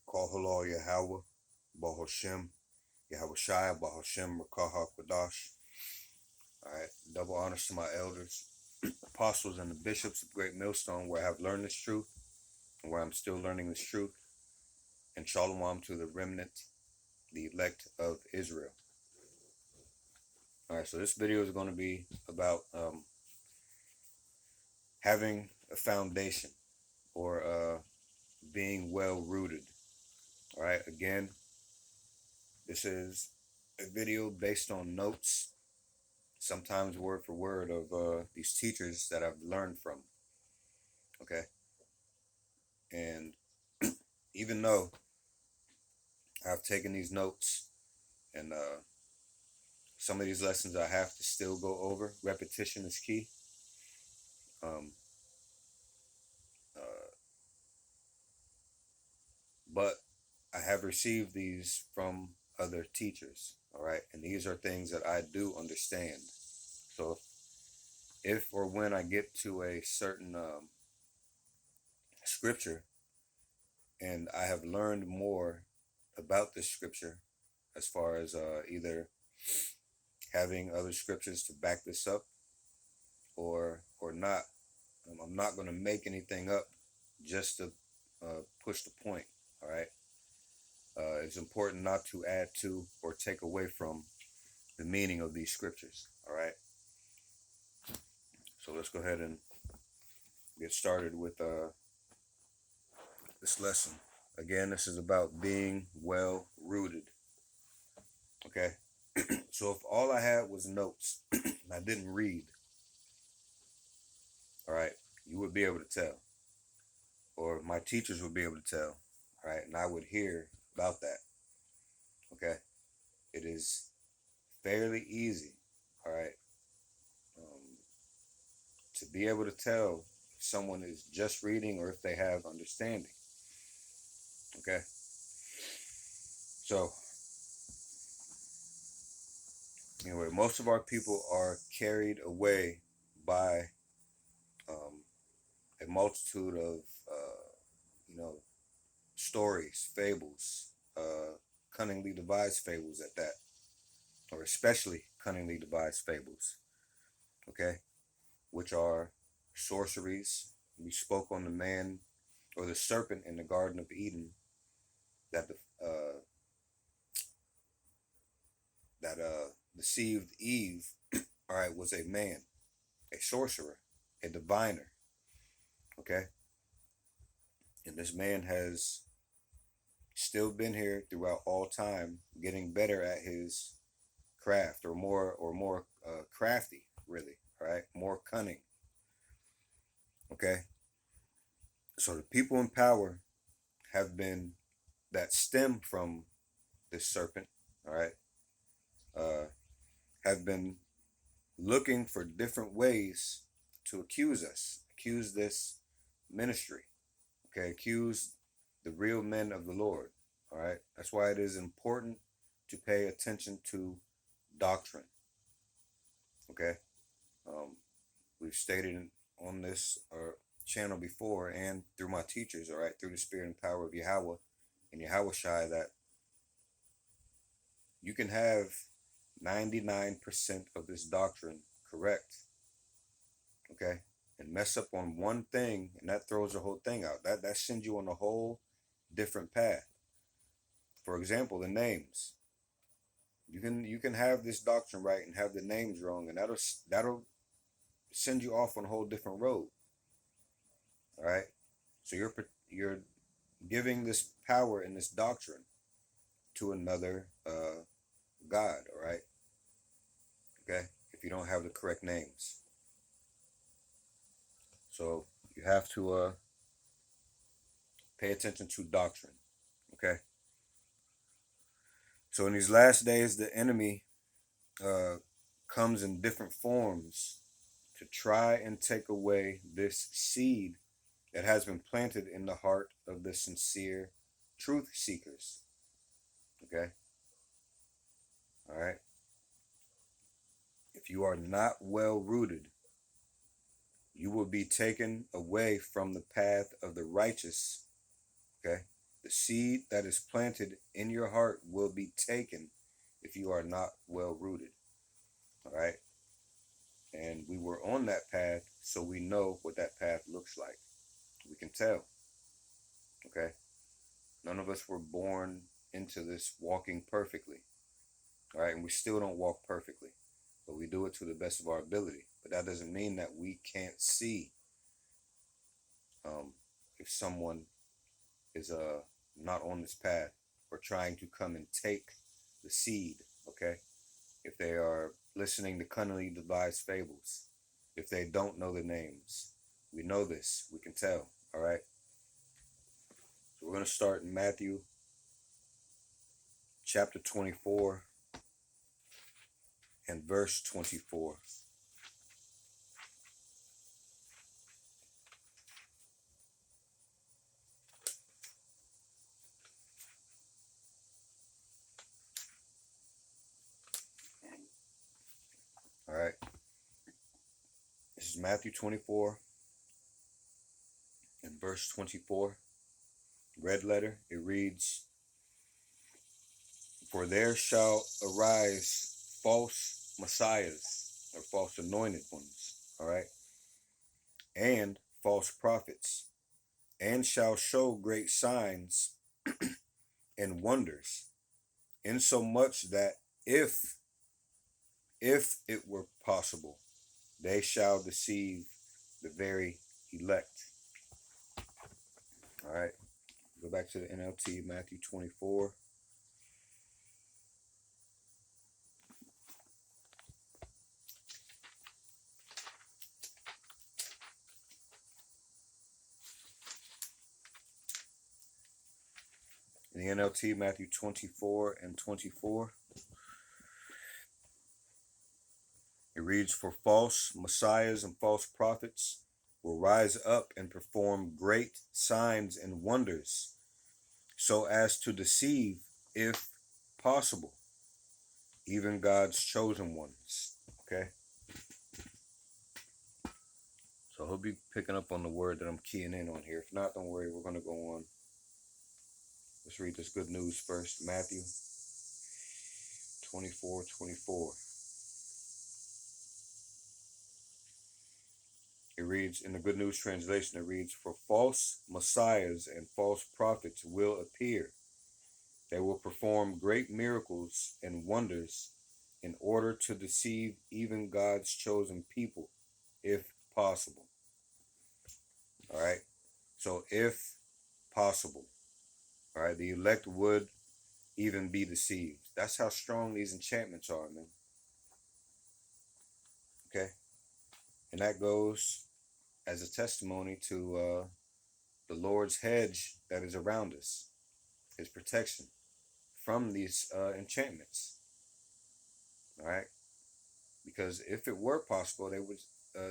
Call halal Yahweh, Bahoshem, Yahweh Shai, Bahoshem, Rakaha Kwadash. Alright, double honors to my elders, apostles, and the bishops of Great Millstone, where I have learned this truth and where I'm still learning this truth. And shalom to the remnant, the elect of Israel. Alright, so this video is going to be about having a foundation, or being well rooted. Alright, again, this is a video based on notes, sometimes word for word, of these teachers that I've learned from. Okay, and even though I've taken these notes and some of these lessons I have to still go over, repetition is key. Um, but I have received these from other teachers, all right, and these are things that I do understand. So if or when I get to a certain scripture and I have learned more about this scripture, as far as either having other scriptures to back this up or not, I'm not going to make anything up just to push the point. All right, it's important not to add to or take away from the meaning of these scriptures. All right, so let's go ahead and get started with this lesson. Again, this is about being well rooted. Okay, so if all I had was notes and I didn't read, all right, you would be able to tell, or my teachers would be able to tell, all right, and I would hear about that. Okay, it is fairly easy, all right, to be able to tell if someone is just reading or if they have understanding. Okay, so anyway, most of our people are carried away by a multitude of stories, fables, cunningly devised fables at that, or especially cunningly devised fables. Okay, which are sorceries. We spoke on the man or the serpent in the Garden of Eden that deceived Eve. All right, was a man, a sorcerer, a diviner. Okay, and this man has still been here throughout all time, getting better at his craft, or more crafty, really. Right, more cunning. Okay, so the people in power have been, that stem from this serpent, all right, have been looking for different ways to accuse us, accuse this ministry, okay, accuse the real men of the Lord, all right. That's why it is important to pay attention to doctrine, okay. We've stated on this channel before, and through my teachers, all right, through the spirit and power of Yahweh and Yahweh Shai, that you can have 99% of this doctrine correct, okay, and mess up on one thing, and that throws the whole thing out. That sends you on a whole different path. For example, the names. You can have this doctrine right and have the names wrong, and that'll send you off on a whole different road. All right, so you're giving this power and this doctrine to another God. All right, okay, if you don't have the correct names. So you have to pay attention to doctrine, okay? So in these last days, the enemy comes in different forms to try and take away this seed that has been planted in the heart of the sincere truth seekers, okay? All right? If you are not well rooted, You will be taken away from the path of the righteous. Okay? The seed that is planted in your heart will be taken if you are not well rooted. All right? And we were on that path, so we know what that path looks like. We can tell. Okay? None of us were born into this walking perfectly. All right? And we still don't walk perfectly, but we do it to the best of our ability. But that doesn't mean that we can't see if someone is not on this path or trying to come and take the seed. Okay? If they are listening to cunningly devised fables, if they don't know the names, we know this. We can tell. All right? So we're going to start in Matthew chapter 24 and verse 24. All right. This is Matthew 24 and verse 24. Red letter. It reads, "For there shall arise false messiahs," or false anointed ones. All right. "And false prophets, and shall show great signs and wonders, insomuch that if it were possible, they shall deceive the very elect." All right. Go back to the NLT, Matthew 24. In the NLT, Matthew 24 and 24. It reads, "For false messiahs and false prophets will rise up and perform great signs and wonders, so as to deceive, if possible, even God's chosen ones." Okay? So I hope you're picking up on the word that I'm keying in on here. If not, don't worry, we're going to go on. Let's read this good news first. Matthew 24:24. It reads, in the Good News Translation, it reads, "For false messiahs and false prophets will appear. They will perform great miracles and wonders in order to deceive even God's chosen people, if possible." All right. So if possible, all right, the elect would even be deceived. That's how strong these enchantments are, man. Okay. And that goes as a testimony to the Lord's hedge that is around us, his protection from these enchantments. All right. Because if it were possible, they would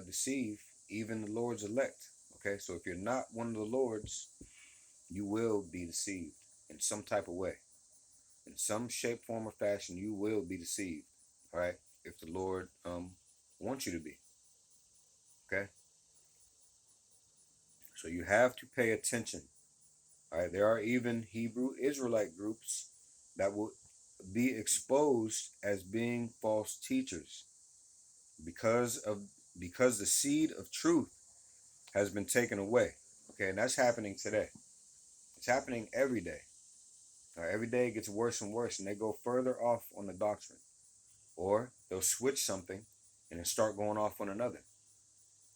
deceive even the Lord's elect. Okay. So if you're not one of the Lord's, you will be deceived in some type of way. In some shape, form, or fashion, you will be deceived. All right. If the Lord wants you to be. Okay. So you have to pay attention. All right. There are even Hebrew Israelite groups that will be exposed as being false teachers because the seed of truth has been taken away. Okay, and that's happening today. It's happening every day. Every day it gets worse and worse, and they go further off on the doctrine, or they'll switch something and then start going off on another,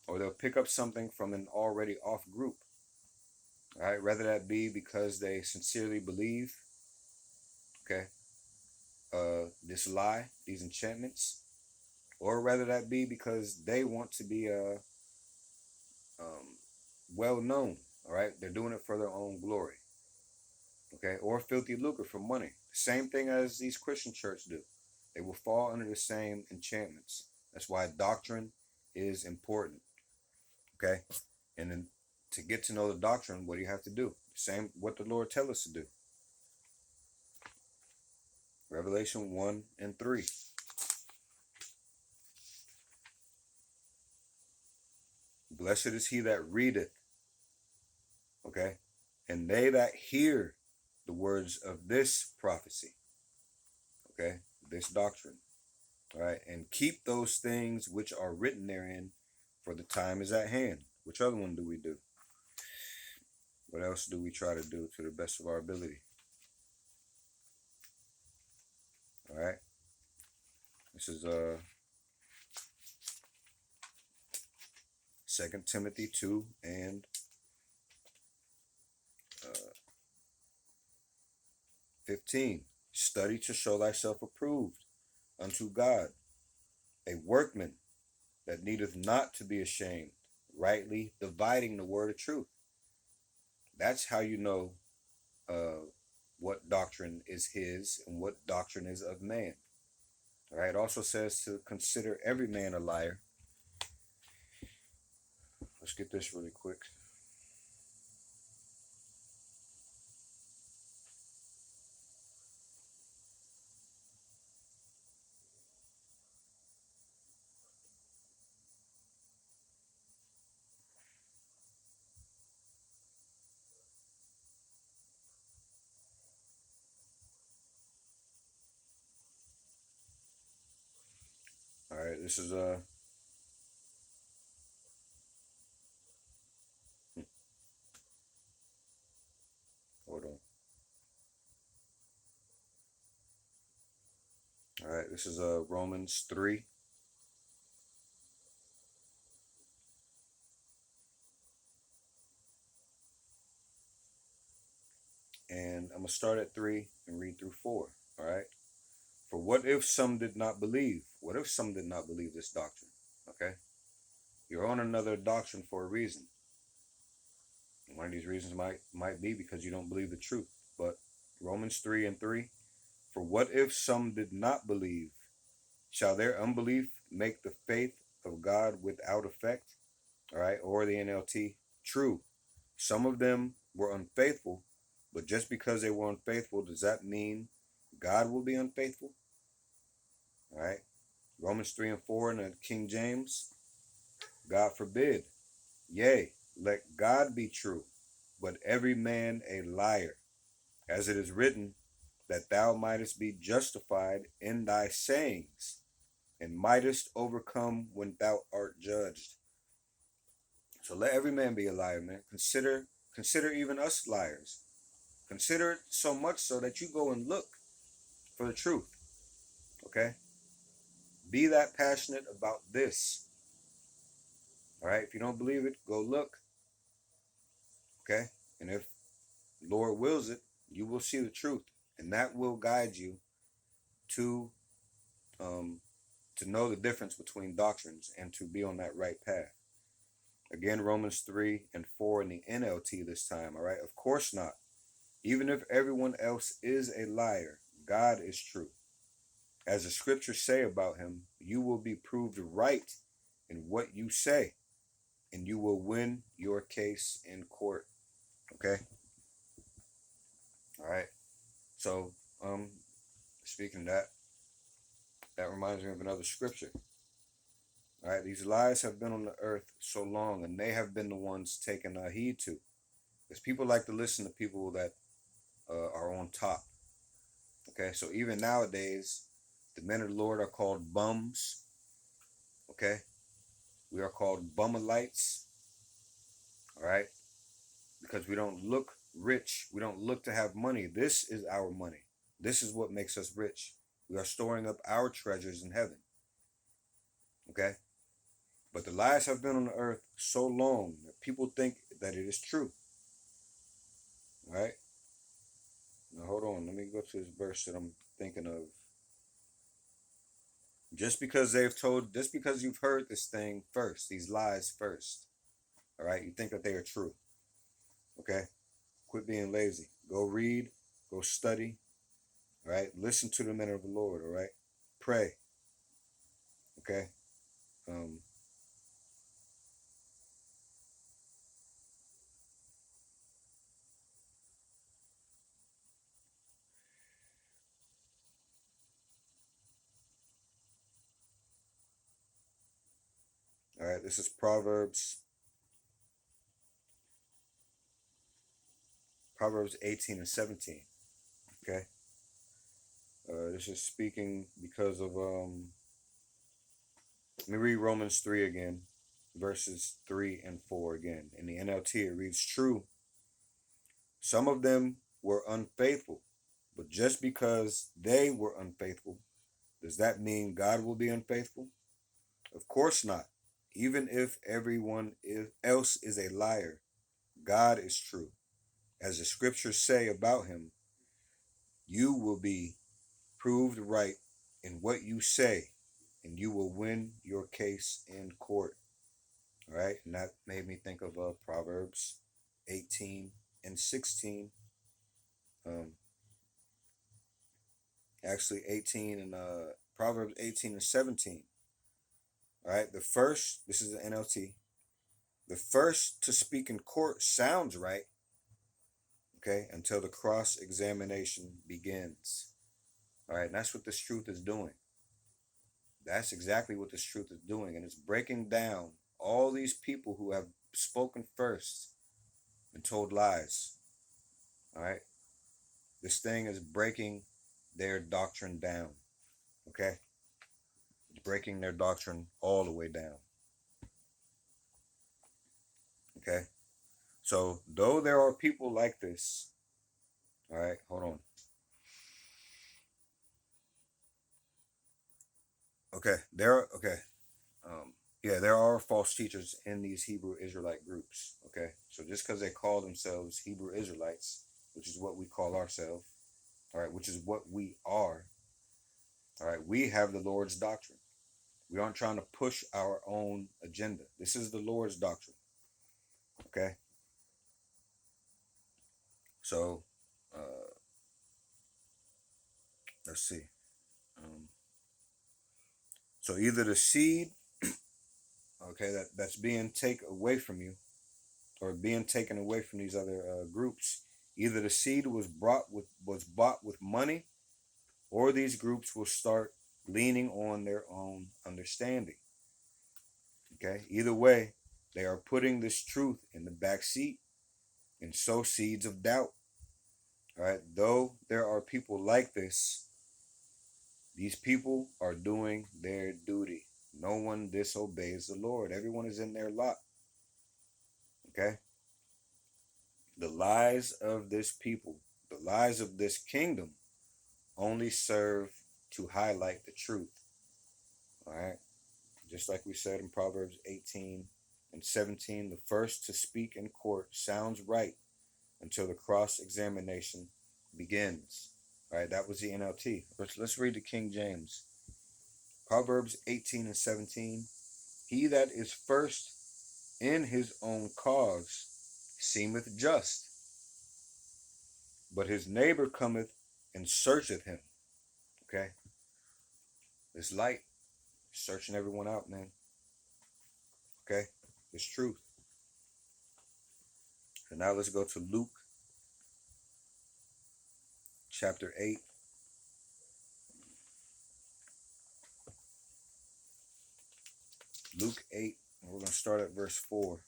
or they'll pick up something from an already off group. All right, whether that be because they sincerely believe, okay, this lie, these enchantments, or whether that be because they want to be well known. All right, they're doing it for their own glory. Okay, or filthy lucre for money. Same thing as these Christian churches do. They will fall under the same enchantments. That's why doctrine is important. Okay, and then to get to know the doctrine, what do you have to do? Same what the Lord tells us to do. Revelation 1 and 3. Blessed is he that readeth, okay, and they that hear the words of this prophecy, okay, this doctrine, all right, and keep those things which are written therein, for the time is at hand. Which other one do we do? What else do we try to do to the best of our ability? All right, this is 2 Timothy 2 and 15. Study to show thyself approved unto God, a workman that needeth not to be ashamed, rightly dividing the word of truth. That's how you know what doctrine is his and what doctrine is of man. All right. It also says to consider every man a liar. Let's get this really quick. All right. This is hold on. All right. This is Romans 3. And I'm going to start at 3 and read through 4. All right. For what if some did not believe? What if some did not believe this doctrine? Okay. You're on another doctrine for a reason. And one of these reasons might be because you don't believe the truth. But Romans 3 and 3. For what if some did not believe? Shall their unbelief make the faith of God without effect? All right. Or the NLT. True. Some of them were unfaithful, but just because they were unfaithful, does that mean God will be unfaithful? All right. Romans 3 and 4 in the King James. God forbid. Yea, let God be true, but every man a liar, as it is written, that thou mightest be justified in thy sayings, and mightest overcome when thou art judged. So let every man be a liar, man. Consider even us liars. Consider it so much so that you go and look for the truth. Okay? Be that passionate about this. All right? If you don't believe it, go look. Okay? And if Lord wills it, you will see the truth. And that will guide you to know the difference between doctrines and to be on that right path. Again, Romans 3 and 4 in the NLT this time. All right? Of course not. Even if everyone else is a liar, God is true. As the scriptures say about him, you will be proved right in what you say, and you will win your case in court. Okay? All right. So, speaking of that, that reminds me of another scripture. All right, these lies have been on the earth so long, and they have been the ones taken heed to. Because people like to listen to people that are on top. Okay, so even nowadays, the men of the Lord are called bums. Okay, we are called bumalites. All right, because we don't look rich. We don't look to have money. This is our money. This is what makes us rich. We are storing up our treasures in heaven. Okay, but the lies have been on the earth so long that people think that it is true. All right. Now hold on. Let me go to this verse that I'm thinking of. Just because you've heard this thing first, these lies first. All right. You think that they are true. Okay. Quit being lazy. Go read. Go study. All right. Listen to the men of the Lord. All right. Pray. Okay. Um. All right. This is Proverbs Proverbs 18 and 17. Okay. This is speaking because of let me read Romans 3 again, verses 3 and 4 again. In the NLT, it reads, "True, some of them were unfaithful, but just because they were unfaithful, does that mean God will be unfaithful? Of course not. Even if everyone else is a liar, God is true. As the scriptures say about him, you will be proved right in what you say, and you will win your case in court." All right, and that made me think of Proverbs 18 and 16. Um, actually 18 and Proverbs 18 and 17. All right, the first, this is the NLT, the first to speak in court sounds right, okay, until the cross examination begins. All right, and that's what this truth is doing. That's exactly what this truth is doing. And it's breaking down all these people who have spoken first and told lies. All right, this thing is breaking their doctrine down. Okay, it's breaking their doctrine all the way down. Okay, so though there are people like this, all right, hold on. Okay, yeah, there are false teachers in these Hebrew Israelite groups. Okay, so just because they call themselves Hebrew Israelites, which is what we call ourselves, all right, which is what we are, all right, we have the Lord's doctrine. We aren't trying to push our own agenda. This is the Lord's doctrine. Okay, so let's see. Um, so either the seed, okay, that's being taken away from you, or being taken away from these other groups. Either the seed was bought with money, or these groups will start leaning on their own understanding. Okay, either way, they are putting this truth in the back seat and sow seeds of doubt. All right, though there are people like this, these people are doing their duty. No one disobeys the Lord. Everyone is in their lot. Okay, the lies of this people, the lies of this kingdom, only serve to highlight the truth. All right. Just like we said in Proverbs 18 and 17, the first to speak in court sounds right until the cross examination begins. All right. That was the NLT. Let's read the King James. Proverbs 18 and 17. He that is first in his own cause seemeth just, but his neighbor cometh and searcheth him. Okay. This light searching everyone out, man. Okay. It's truth. And now let's go to Luke chapter 8. Luke 8, and we're going to start at verse 4.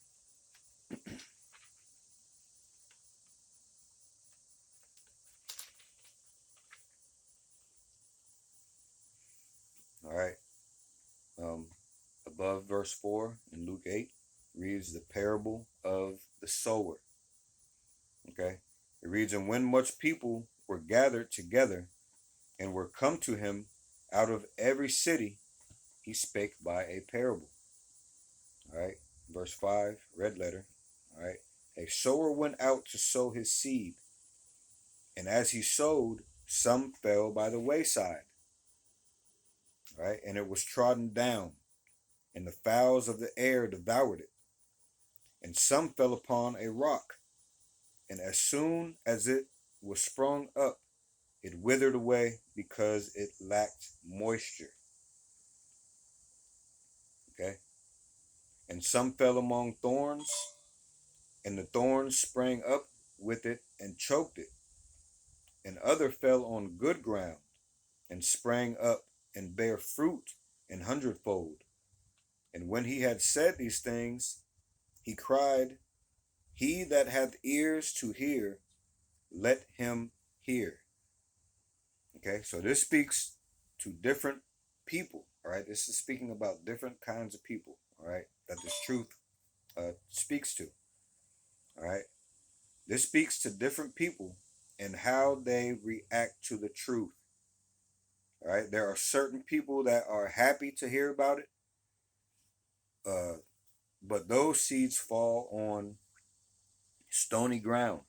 All right. Above verse 4 in Luke 8 reads the parable of the sower. Okay. It reads, "And when much people were gathered together and were come to him out of every city, he spake by a parable." All right. Verse 5, red letter. All right. "A sower went out to sow his seed, and as he sowed, some fell by the wayside. All right. And it was trodden down, and the fowls of the air devoured it. And some fell upon a rock, and as soon as it was sprung up, it withered away because it lacked moisture." Okay. "And some fell among thorns, and the thorns sprang up with it and choked it. And other fell on good ground, and sprang up and bare fruit an hundredfold. And when he had said these things, he cried, He that hath ears to hear, let him hear. Okay, so this speaks to different people. All right, this is speaking about different kinds of people. All right, that this truth speaks to. All right, this speaks to different people and how they react to the truth. All right, there are certain people that are happy to hear about it, uh, but those seeds fall on stony ground,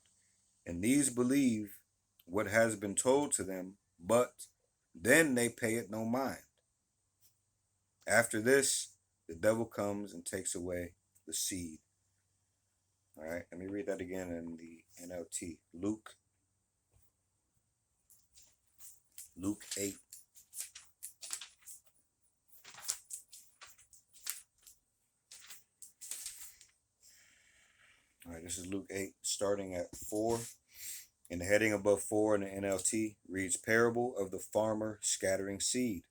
and these believe what has been told to them, but then they pay it no mind. After this, the devil comes and takes away the seed. All right, let me read that again in the NLT. Luke 8. All right, this is Luke 8, starting at 4. And the heading above 4 in the NLT reads Parable of the Farmer Scattering Seed.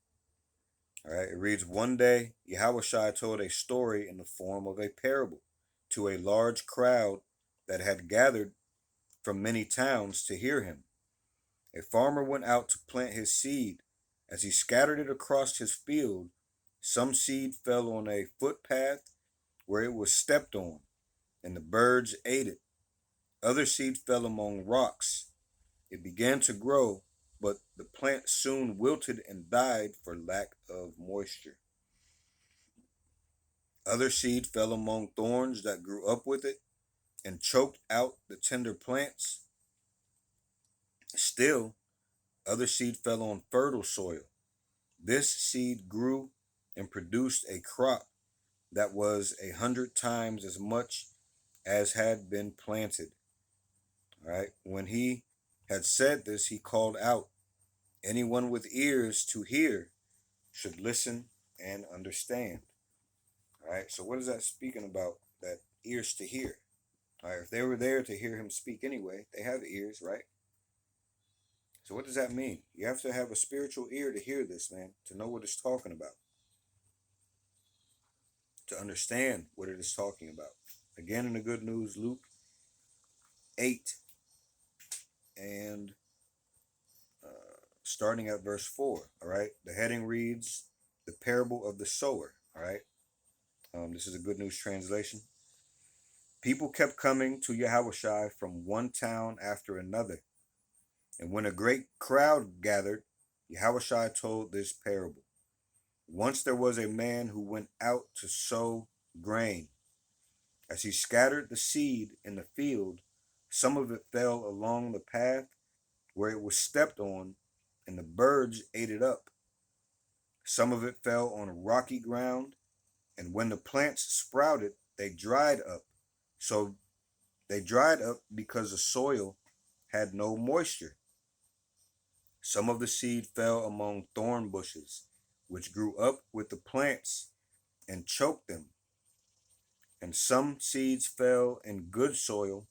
All right, it reads, one day, Yahushua told a story in the form of a parable to a large crowd that had gathered from many towns to hear him. A farmer went out to plant his seed. As he scattered it across his field, some seed fell on a footpath where it was stepped on, and the birds ate it. Other seed fell among rocks. It began to grow, but the plant soon wilted and died for lack of moisture. Other seed fell among thorns that grew up with it and choked out the tender plants. Still, other seed fell on fertile soil. This seed grew and produced a crop that was 100 times as much as had been planted. All right. When he had said this, he called out, anyone with ears to hear should listen and understand. All right. So what is that speaking about? That ears to hear. All right. If they were there to hear him speak anyway, they have ears, right? So what does that mean? You have to have a spiritual ear to hear this, man, to know what it's talking about, to understand what it is talking about. Again, in the good news, Luke 8 and starting at verse 4. All right. The heading reads, The Parable of the Sower. All right. This is a good news translation. People kept coming to Yahushua from one town after another. And when a great crowd gathered, Yahushua told this parable. Once there was a man who went out to sow grain. As he scattered the seed in the field, some of it fell along the path where it was stepped on, and the birds ate it up. Some of it fell on rocky ground, and when the plants sprouted, they dried up. So they dried up because the soil had no moisture. Some of the seed fell among thorn bushes, which grew up with the plants and choked them. And some seeds fell in good soil.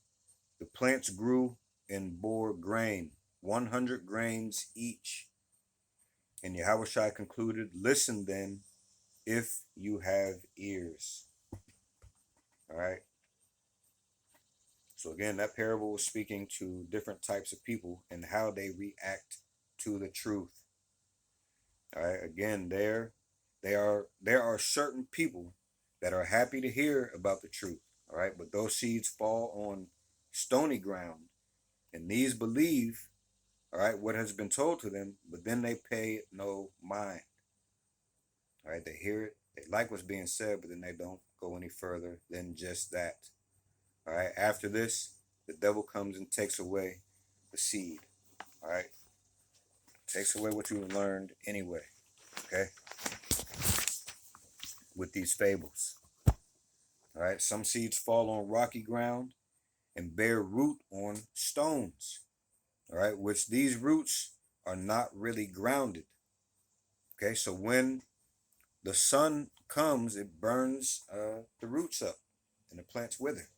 The plants grew and bore grain, 100 grains each. And Yahushua concluded, listen then, if you have ears. All right. So again, that parable was speaking to different types of people and how they react to the truth. All right. Again, there are certain people that are happy to hear about the truth. All right. But those seeds fall on stony ground, and these believe, all right, what has been told to them, but then they pay it no mind. All right. They hear it, they like what's being said, but then they don't go any further than just that. All right. After this, the devil comes and takes away the seed. All right. Takes away what you learned anyway. Okay. With these fables. All right. Some seeds fall on rocky ground and bear root on stones. All right. Which these roots are not really grounded. Okay. So when the sun comes, it burns the roots up and the plants wither.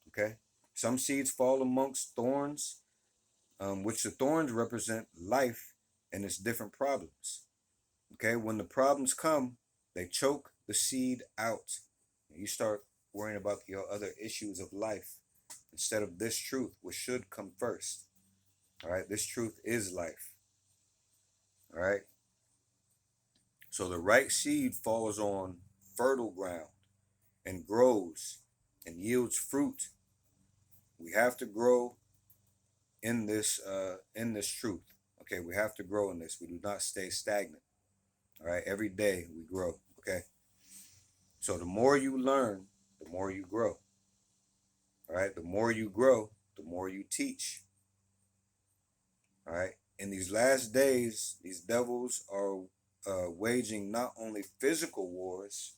Okay. Some seeds fall amongst thorns, which the thorns represent life and its different problems. Okay. When the problems come, they choke the seed out. You start worrying about your other issues of life. instead of this truth, which should come first. All right, this truth is life. All right, so the right seed falls on fertile ground and grows and yields fruit. We have to grow in this truth. Okay, we have to grow in this. We do not stay stagnant. All right, every day we grow. Okay, so the more you learn, the more you grow. All right, the more you grow, the more you teach. All right, in these last days, these devils are waging not only physical wars,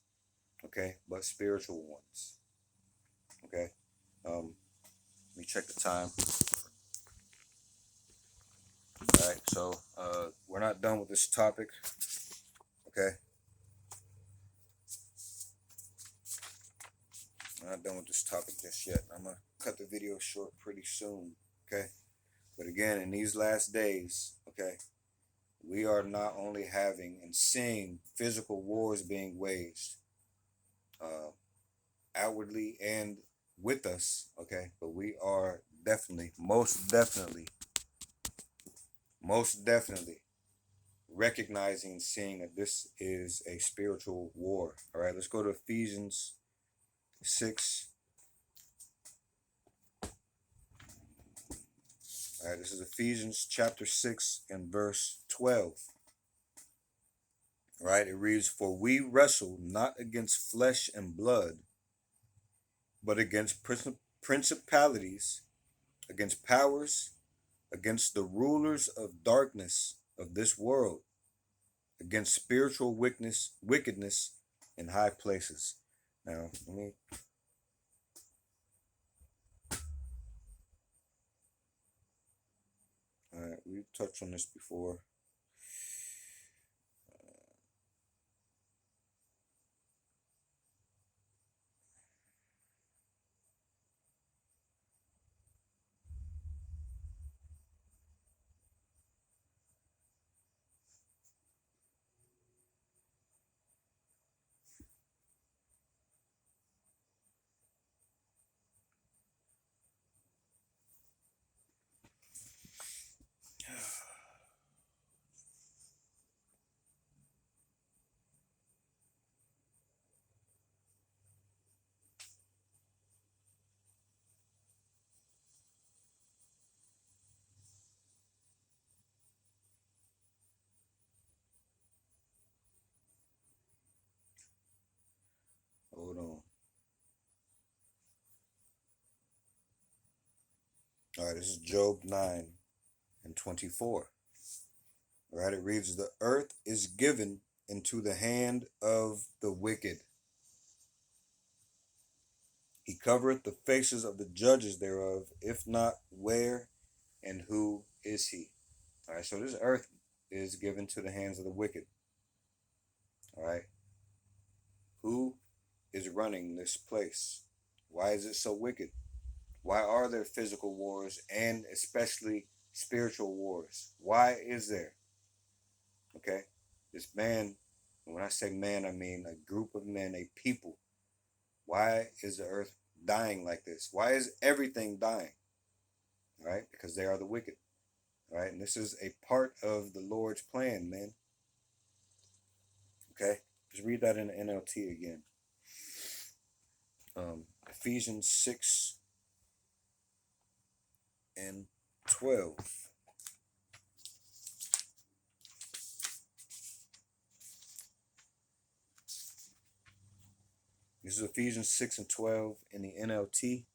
okay, but spiritual ones. Okay, let me check the time. All right, so we're not done with this topic. Okay, we're not done with this topic just yet. I'm gonna cut the video short pretty soon. Okay, but again, in these last days, okay, we are not only having and seeing physical wars being waged uh, outwardly and with us, okay, but we are definitely, most definitely recognizing and seeing that this is a spiritual war. All right, let's go to Ephesians 6. All right, this is Ephesians chapter 6 and verse 12. All right, it reads, "For we wrestle not against flesh and blood, but against principalities, against powers, against the rulers of darkness of this world, against spiritual wickedness in high places." Now, let me. All right, we've touched on this before. Hold on. All right, this is Job 9 and 24. All right, it reads, "The earth is given into the hand of the wicked. He covereth the faces of the judges thereof. If not, where and who is he?" All right, so this earth is given to the hands of the wicked. All right, who is running this place? Why is it so wicked? Why are there physical wars and especially spiritual wars? Why is there? Okay, this man, and when I say man, I mean a group of men, a people. Why is the earth dying like this? Why is everything dying? All right, because they are the wicked. All right, and this is a part of the Lord's plan, man. Okay, just read that in the NLT again. Ephesians 6 and 12. This is Ephesians 6 and 12 in the NLT.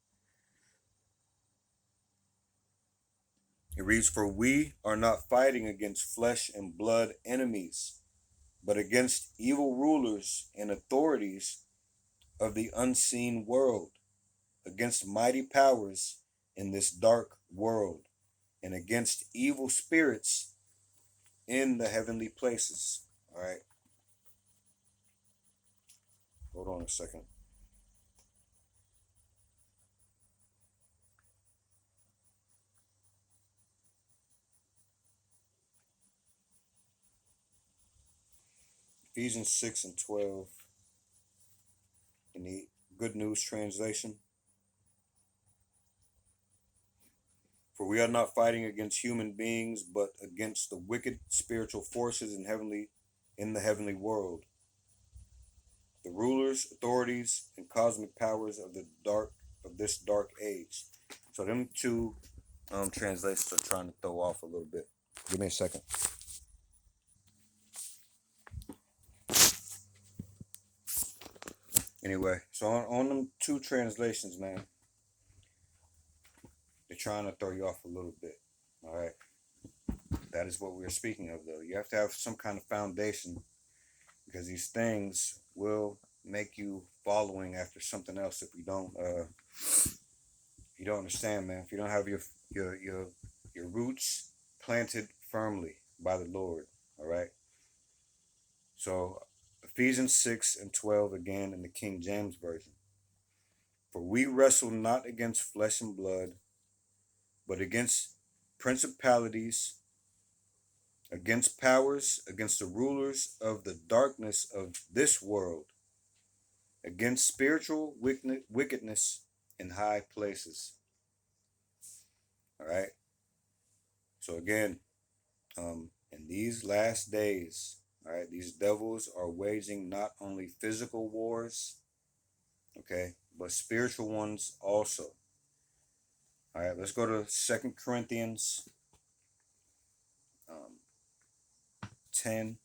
It reads, "For we are not fighting against flesh and blood enemies, but against evil rulers and authorities of the unseen world, against mighty powers in this dark world, and against evil spirits in the heavenly places." All right. Hold on a second. Ephesians 6 and 12 in the Good News Translation. we are not fighting against human beings, but against the wicked spiritual forces in the heavenly world, the rulers, authorities, and cosmic powers of this dark age. So them two translations are trying to throw off a little bit. Give me a second. Anyway, so on them two translations, man, they're trying to throw you off a little bit. All right. That is what we're speaking of, though. You have to have some kind of foundation, because these things will make you following after something else if you don't understand, man. If you don't have your roots planted firmly by the Lord. All right. So Ephesians 6:12 again in the King James Version. For we wrestle not against flesh and blood, but against principalities, against powers, against the rulers of the darkness of this world, against spiritual wickedness in high places. All right. So again, in these last days, all right, these devils are waging not only physical wars, okay, but spiritual ones also. All right, let's go to 2 Corinthians 10.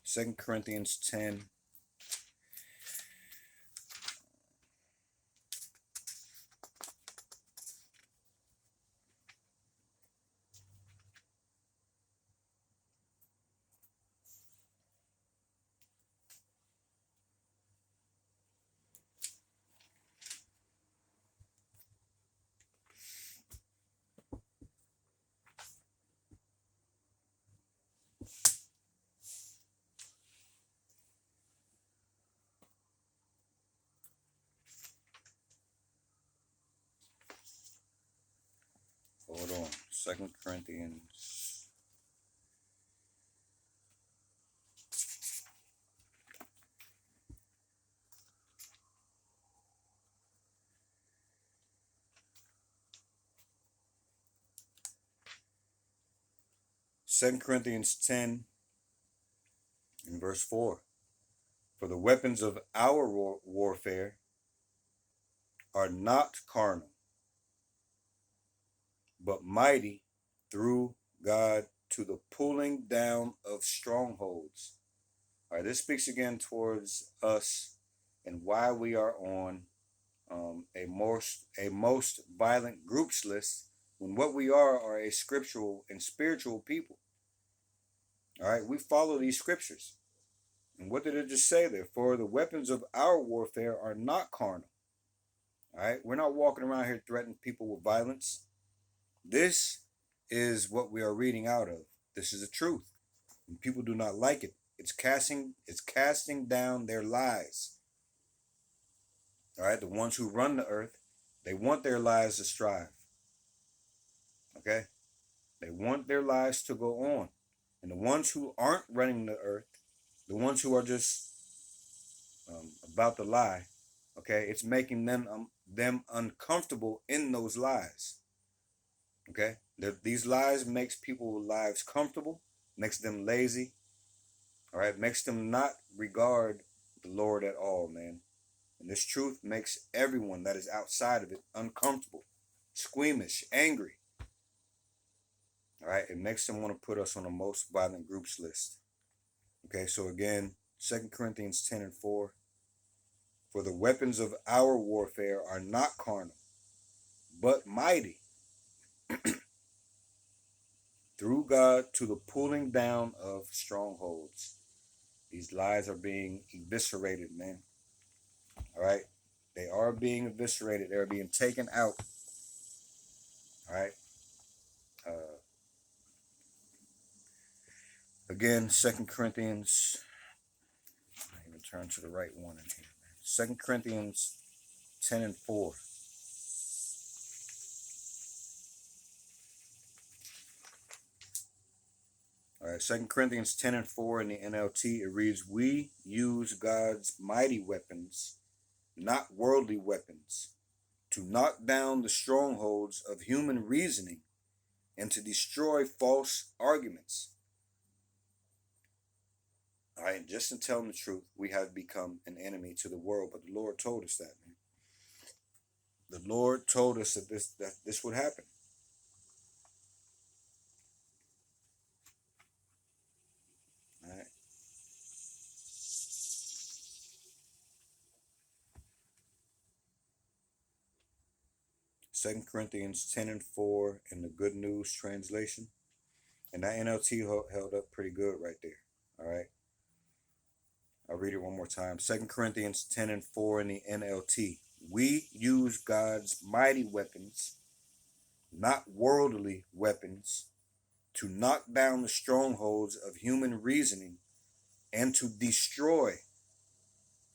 2 Corinthians 10. Hold on. 2 Corinthians. Second Corinthians 10 and verse 4. For the weapons of our warfare are not carnal, but mighty through God to the pulling down of strongholds. All right, this speaks again towards us and why we are on a most violent groups list, when what we are a scriptural and spiritual people. All right, we follow these scriptures. And what did it just say there? For the weapons of our warfare are not carnal. All right, we're not walking around here threatening people with violence. This is what we are reading out of. This is the truth. And people do not like it. It's casting down their lies. All right, the ones who run the earth, they want their lives to strive. Okay? They want their lives to go on. And the ones who aren't running the earth, the ones who are just about to lie, okay, it's making them uncomfortable in those lies. Okay? These lies makes people's lives comfortable, makes them lazy, all right, makes them not regard the Lord at all, man. And this truth makes everyone that is outside of it uncomfortable, squeamish, angry. All right, it makes them want to put us on the most violent groups list. Okay, so again, 2 Corinthians 10 and 4. For the weapons of our warfare are not carnal, but mighty through God to the pulling down of strongholds. These lies are being eviscerated, man. All right, they are being eviscerated. They're being taken out. All right. Again, 2 Corinthians. I even turn to the right one in here. 2 Corinthians 10 and 4. All right, 2 Corinthians 10 and 4 in the NLT, it reads, we use God's mighty weapons, not worldly weapons. to knock down the strongholds of human reasoning and to destroy false arguments. All right, just in telling the truth, we have become an enemy to the world, but the Lord told us that, man. The Lord told us that this would happen. All right. Second Corinthians 10:4 in the Good News translation. And that NLT held up pretty good right there. All right. I'll read it one more time. 2 Corinthians 10:4 in the NLT. We use God's mighty weapons, not worldly weapons, to knock down the strongholds of human reasoning and to destroy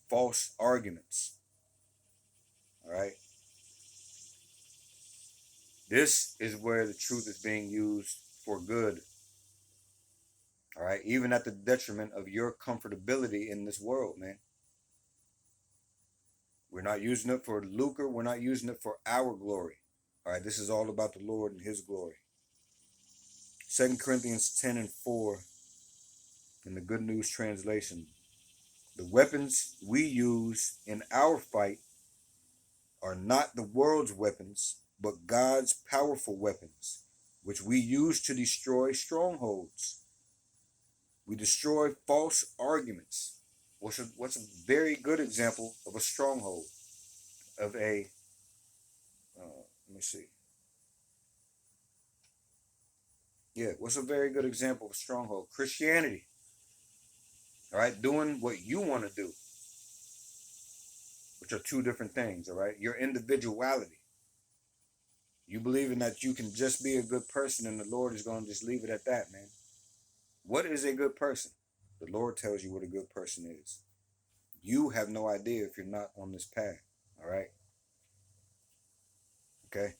false arguments. All right. This is where the truth is being used for good. All right. Even at the detriment of your comfortability in this world, man. We're not using it for lucre. We're not using it for our glory. All right. This is all about the Lord and his glory. 2 Corinthians 10:4 in the Good News translation. The weapons we use in our fight are not the world's weapons, but God's powerful weapons, which we use to destroy strongholds. We destroy false arguments. What's a very good example of a stronghold? Of a, let me see. Yeah, what's a very good example of a stronghold? Christianity. All right, doing what you want to do, which are two different things. All right, your individuality. You believing that you can just be a good person and the Lord is going to just leave it at that, man. What is a good person? The Lord tells you what a good person is. You have no idea if you're not on this path. All right. Okay.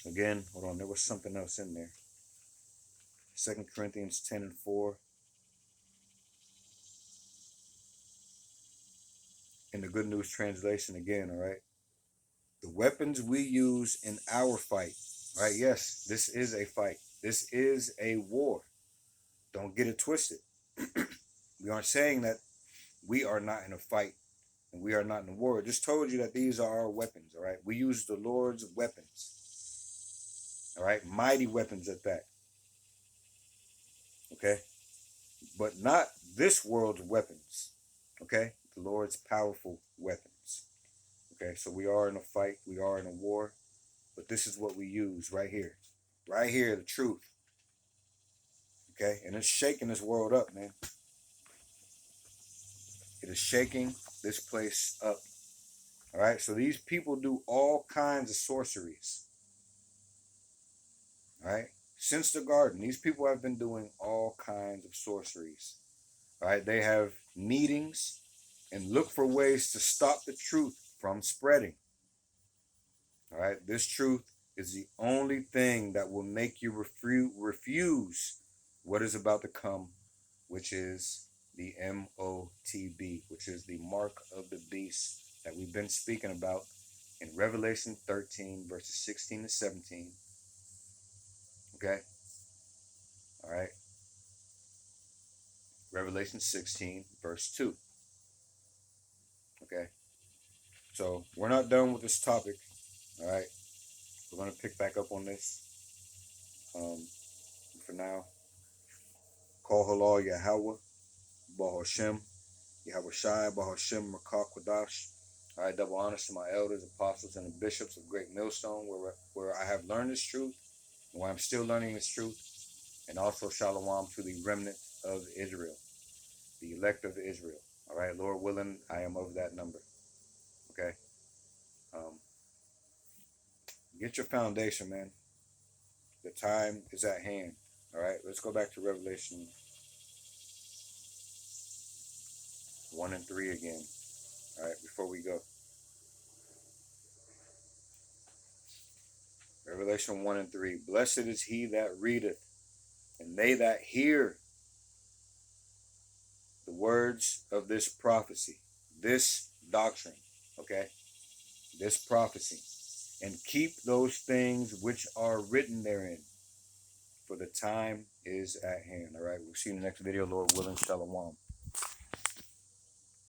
Again, hold on. There was something else in there. 2 Corinthians 10:4. In the Good News translation again, all right. The weapons we use in our fight. All right. Yes, this is a fight. This is a war. Don't get it twisted. We aren't saying that we are not in a fight and we are not in a war. I just told you that these are our weapons, all right? We use the Lord's weapons, all right? Mighty weapons at that, okay? But not this world's weapons, okay? The Lord's powerful weapons, okay? So we are in a fight, we are in a war, but this is what we use right here. Right here, the truth, okay? And it's shaking this world up, man. It is shaking this place up. All right, so these people do all kinds of sorceries. All right, since the garden, these people have been doing all kinds of sorceries. All right, they have meetings and look for ways to stop the truth from spreading. All right, this truth is the only thing that will make you refuse what is about to come, which is the MOTB, which is the mark of the beast that we've been speaking about in Revelation 13, verses 16 to 17. Okay? All right? Revelation 16, verse 2. Okay? So we're not done with this topic. All right? We're going to pick back up on this. For now, Kol Halal Yahweh, Bahashem, Yahweh Shai, Bahashem, Rakah Kwadash. All right, double honors to my elders, apostles, and the bishops of Great Millstone, where I have learned this truth, and where I'm still learning this truth, and also shalom to the remnant of Israel, the elect of Israel. All right, Lord willing, I am of that number. Okay, get your foundation, man. The time is at hand. All right, let's go back to Revelation 1 and 3 again. All right, before we go. Revelation 1 and 3. Blessed is he that readeth, and they that hear the words of this prophecy. This doctrine, okay? This prophecy. And keep those things which are written therein, for the time is at hand. All right, we'll see you in the next video, Lord willing. Shalom.